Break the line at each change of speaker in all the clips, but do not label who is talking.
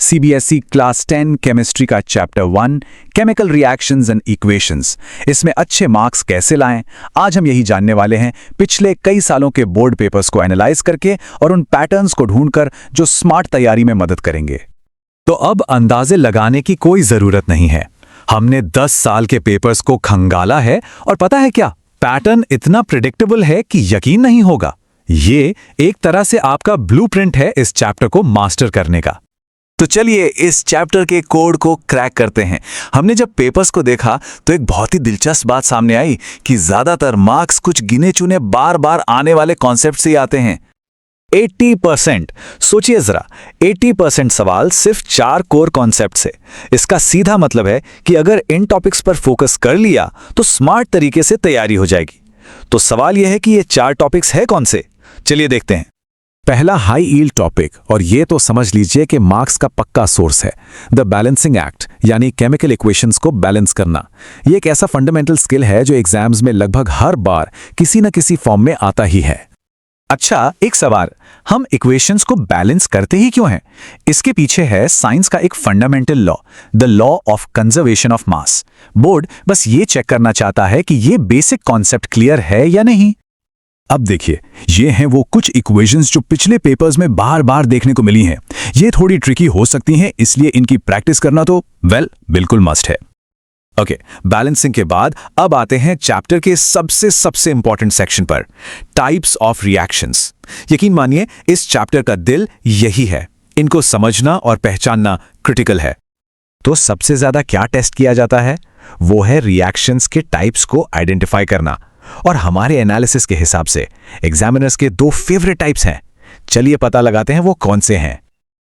CBSE class 10 chemistry का chapter 1 chemical reactions and equations. इसमें अच्छे मार्क्स कैसे लाएं, आज हम यही जानने वाले हैं पिछले कई सालों के बोर्ड पेपर्स को एनालाइज करके और उन पैटर्न्स को ढूंढकर जो स्मार्ट तैयारी में मदद करेंगे। तो अब अंदाजे लगाने की कोई जरूरत नहीं है, हमने 10 साल के पेपर्स को खंगाला है और पता है क्या, पैटर्न इतना प्रिडिक्टेबल है कि यकीन नहीं होगा। ये एक तरह से आपका ब्लूप्रिंट है इस चैप्टर को मास्टर करने का। तो चलिए इस चैप्टर के कोड को क्रैक करते हैं। हमने जब पेपर्स को देखा तो एक बहुत ही दिलचस्प बात सामने आई कि ज्यादातर मार्क्स कुछ गिने चुने बार बार आने वाले कॉन्सेप्ट से ही आते हैं। 80%, सोचिए जरा, 80% सवाल सिर्फ 4 कोर कॉन्सेप्ट से। इसका सीधा मतलब है कि अगर इन टॉपिक्स पर फोकस कर लिया तो स्मार्ट तरीके से तैयारी हो जाएगी। तो सवाल यह है कि ये 4 टॉपिक्स है कौन से? चलिए देखते हैं। पहला हाई यील्ड टॉपिक, और ये तो समझ लीजिए कि मार्क्स का पक्का सोर्स है, द बैलेंसिंग एक्ट, यानी केमिकल इक्वेशंस को बैलेंस करना। ये एक ऐसा फंडामेंटल स्किल है जो एग्जाम्स में लगभग हर बार किसी न किसी फॉर्म में आता ही है। अच्छा, एक सवाल, हम इक्वेशंस को बैलेंस करते ही क्यों हैं? इसके पीछे है साइंस का एक fundamental law, the law of conservation of mass. Board बस ये चेक करना चाहता है कि ये बेसिक कॉन्सेप्ट क्लियर है या नहीं। अब देखिए, ये हैं वो कुछ इक्वेशंस जो पिछले पेपर्स में बार बार देखने को मिली हैं। ये थोड़ी ट्रिकी हो सकती हैं, इसलिए इनकी प्रैक्टिस करना तो बिल्कुल मस्ट है। ओके, बैलेंसिंग के बाद अब आते हैं चैप्टर के सबसे इंपॉर्टेंट सेक्शन पर, टाइप्स ऑफ रिएक्शंस। यकीन मानिए इस चैप्टर का दिल यही है, इनको समझना और पहचानना क्रिटिकल है। तो सबसे ज्यादा क्या टेस्ट किया जाता है? वो है रिएक्शंस के टाइप्स को आइडेंटिफाई करना। और हमारे एनालिसिस के हिसाब से एग्जामिनर्स के 2 फेवरेट टाइप्स हैं। चलिए पता लगाते हैं वो कौन से हैं।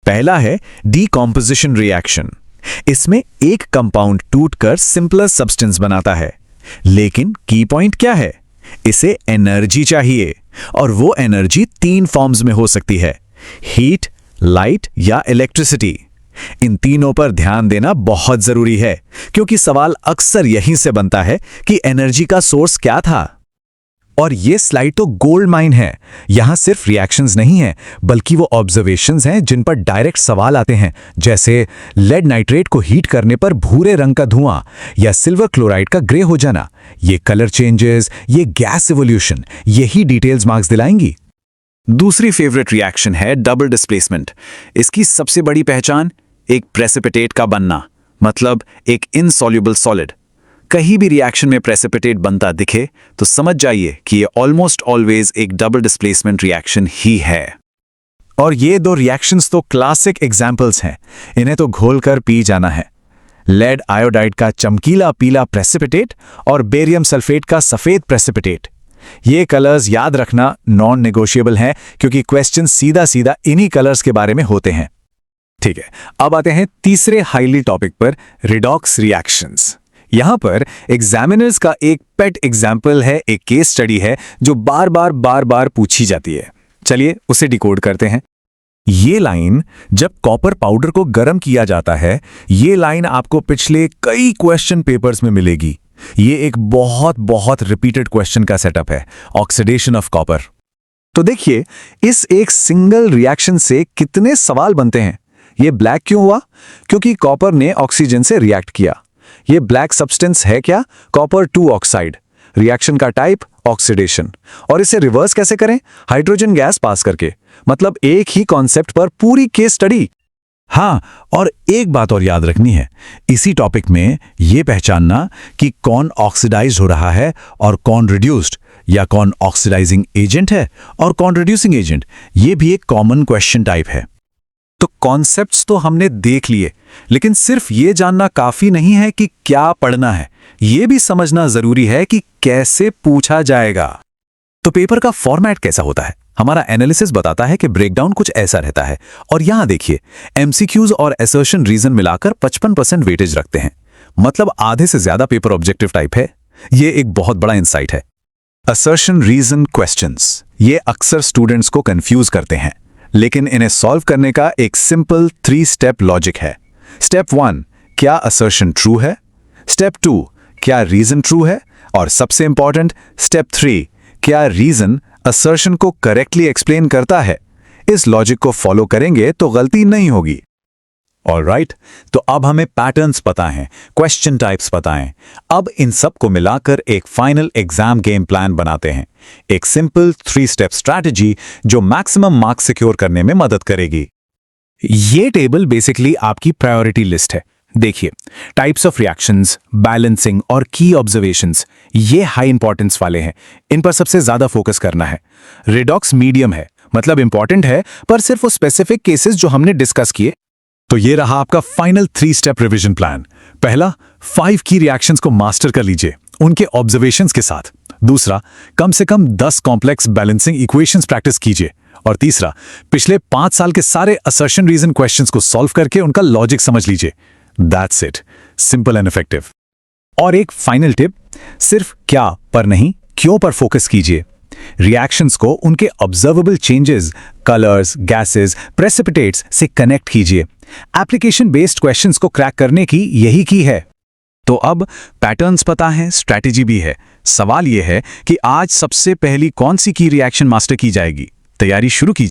पहला है डीकॉम्पोजिशन रिएक्शन। इसमें एक कंपाउंड टूटकर सिंपलर सब्सटेंस बनाता है, लेकिन की पॉइंट क्या है? इसे एनर्जी चाहिए, और वो एनर्जी 3 फॉर्म्स में हो सकती है, हीट, लाइट या इलेक्ट्रिसिटी। इन तीनों पर ध्यान देना बहुत जरूरी है, क्योंकि सवाल अक्सर यहीं से बनता है कि एनर्जी का सोर्स क्या था। और ये स्लाइड तो गोल्ड माइन है। यहां सिर्फ रिएक्शंस नहीं हैं, बल्कि वो ऑब्जर्वेशंस हैं जिन पर डायरेक्ट सवाल आते हैं, जैसे लेड नाइट्रेट को हीट करने पर भूरे रंग का धुआं या सिल्वर क्लोराइड का ग्रे हो जाना। ये कलर चेंजेस, ये गैस इवोल्यूशन, यही डिटेल्स मार्क्स दिलाएंगी। दूसरी फेवरेट रिएक्शन है डबल डिस्प्लेसमेंट। इसकी सबसे बड़ी पहचान एक प्रेसिपिटेट का बनना, मतलब एक इनसॉल्युबल सॉलिड। कहीं भी रिएक्शन में प्रेसिपिटेट बनता दिखे तो समझ जाइए कि ये ऑलमोस्ट ऑलवेज एक डबल डिस्प्लेसमेंट रिएक्शन ही है। और ये 2 रिएक्शंस तो क्लासिक एग्जाम्पल्स हैं, इन्हें तो घोलकर पी जाना है। लेड आयोडाइड का चमकीला पीला प्रेसिपिटेट और बेरियम सल्फेट का सफेद प्रेसिपिटेट। ये कलर्स याद रखना नॉन नेगोशिएबल हैं, क्योंकि क्वेश्चन सीधा सीधा इन्हीं कलर्स के बारे में होते हैं। ठीक है, अब आते हैं तीसरे हाईली टॉपिक पर, रिडॉक्स रिएक्शंस। यहां पर एग्जामिनर्स का एक पेट एग्जाम्पल है, एक केस स्टडी है जो बार बार पूछी जाती है। चलिए उसे डिकोड करते हैं। ये लाइन, जब कॉपर पाउडर को गर्म किया जाता है, ये लाइन आपको पिछले कई क्वेश्चन पेपर्स में मिलेगी। ये एक बहुत रिपीटेड क्वेश्चन का सेटअप है, ऑक्सीडेशन ऑफ कॉपर। तो देखिए, इस एक सिंगल रिएक्शन से कितने सवाल बनते हैं। ये ब्लैक क्यों हुआ? क्योंकि कॉपर ने ऑक्सीजन से रिएक्ट किया। ये ब्लैक सब्सटेंस है क्या? Copper 2 oxide. रिएक्शन का टाइप ऑक्सीडेशन। और इसे रिवर्स कैसे करें? हाइड्रोजन गैस पास करके। मतलब एक ही कॉन्सेप्ट पर पूरी केस स्टडी। हाँ, और एक बात और याद रखनी है इसी टॉपिक में, ये पहचानना कि कौन ऑक्सीडाइज हो रहा है और कौन रिड्यूस्ड, या कौन ऑक्सीडाइजिंग एजेंट है और कौन रिड्यूसिंग एजेंट। ये भी एक कॉमन क्वेश्चन टाइप है। तो कॉन्सेप्ट्स तो हमने देख लिए, लेकिन सिर्फ ये जानना काफी नहीं है कि क्या पढ़ना है, ये भी समझना जरूरी है कि कैसे पूछा जाएगा। तो पेपर का फॉर्मेट कैसा होता है? हमारा एनालिसिस बताता है कि ब्रेकडाउन कुछ ऐसा रहता है, और यहां देखिए, एमसीक्यूज और असर्शन रीजन मिलाकर 55% वेटेज रखते हैं, मतलब आधे से ज्यादा पेपर ऑब्जेक्टिव टाइप है। ये एक बहुत बड़ा इंसाइट है। असर्शन रीजन क्वेश्चंस, ये अक्सर स्टूडेंट्स को कंफ्यूज करते हैं, लेकिन इन्हें सॉल्व करने का एक सिंपल 3 स्टेप लॉजिक है। स्टेप 1, क्या असर्शन ट्रू है? स्टेप 2, क्या रीजन ट्रू है? और सबसे इंपॉर्टेंट स्टेप 3, क्या रीजन असर्शन को करेक्टली एक्सप्लेन करता है? इस लॉजिक को फॉलो करेंगे तो गलती नहीं होगी। ऑलराइट, तो अब हमें पैटर्न्स पता हैं, क्वेश्चन टाइप्स पता हैं। अब इन सब को मिलाकर एक फाइनल एग्जाम गेम प्लान बनाते हैं, एक सिंपल 3 स्टेप स्ट्रैटेजी जो मैक्सिमम मार्क्स सिक्योर करने में मदद करेगी।
ये टेबल बेसिकली आपकी प्रायोरिटी लिस्ट है। देखिए, टाइप्स ऑफ रिएक्शंस, बैलेंसिंग और की ऑब्जर्वेशंस, ये हाई इंपॉर्टेंस वाले हैं, इन पर सबसे ज्यादा फोकस करना है। रिडॉक्स मीडियम है, मतलब इंपॉर्टेंट है पर सिर्फ वो स्पेसिफिक केसेस जो हमने डिस्कस किए।
तो ये रहा आपका फाइनल 3 स्टेप रिवीजन प्लान। पहला, 5 की रिएक्शंस को मास्टर कर लीजिए उनके ऑब्जर्वेशंस के साथ। दूसरा, कम से कम 10 कॉम्प्लेक्स बैलेंसिंग इक्वेशंस प्रैक्टिस कीजिए। और तीसरा, पिछले 5 साल के सारे असर्शन रीजन क्वेश्चंस को सॉल्व करके उनका लॉजिक समझ लीजिए। That's it, simple and effective. और एक फाइनल टिप, सिर्फ क्या पर नहीं, क्यों पर फोकस कीजिए। रिएक्शंस को उनके observable changes, colours, gases, precipitates से कनेक्ट कीजिए। एप्लीकेशन बेस्ड क्वेश्चंस को क्रैक करने की यही की है। तो अब पैटर्न्स पता है, स्ट्रैटेजी भी है। सवाल यह है कि आज सबसे पहली कौन सी की रिएक्शन मास्टर की जाएगी। तैयारी शुरू कीजिए।